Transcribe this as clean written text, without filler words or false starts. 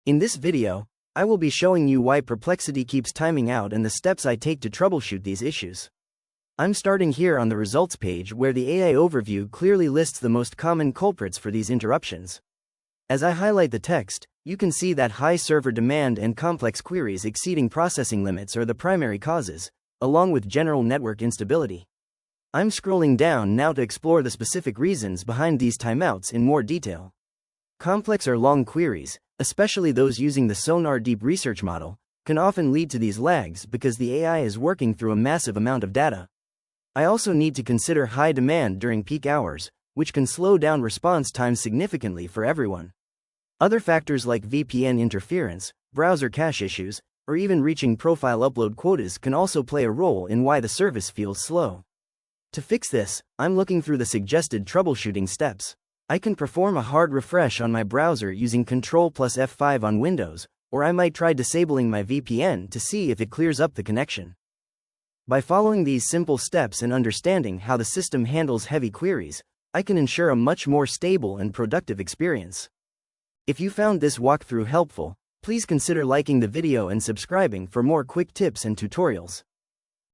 In this video, I will be showing you why Perplexity keeps timing out and the steps I take to troubleshoot these issues. I'm starting here on the results page where the AI overview clearly lists the most common culprits for these interruptions. As I highlight the text, you can see that high server demand and complex queries exceeding processing limits are the primary causes, along with general network instability. I'm scrolling down now to explore the specific reasons behind these timeouts in more detail. Complex or long queries, especially those using the Sonar Deep Research model, can often lead to these lags because the AI is working through a massive amount of data. I also need to consider high demand during peak hours, which can slow down response times significantly for everyone. Other factors like VPN interference, browser cache issues, or even reaching profile upload quotas can also play a role in why the service feels slow. To fix this, I'm looking through the suggested troubleshooting steps. I can perform a hard refresh on my browser using Ctrl plus F5 on Windows, or I might try disabling my VPN to see if it clears up the connection. By following these simple steps and understanding how the system handles heavy queries, I can ensure a much more stable and productive experience. If you found this walkthrough helpful, please consider liking the video and subscribing for more quick tips and tutorials.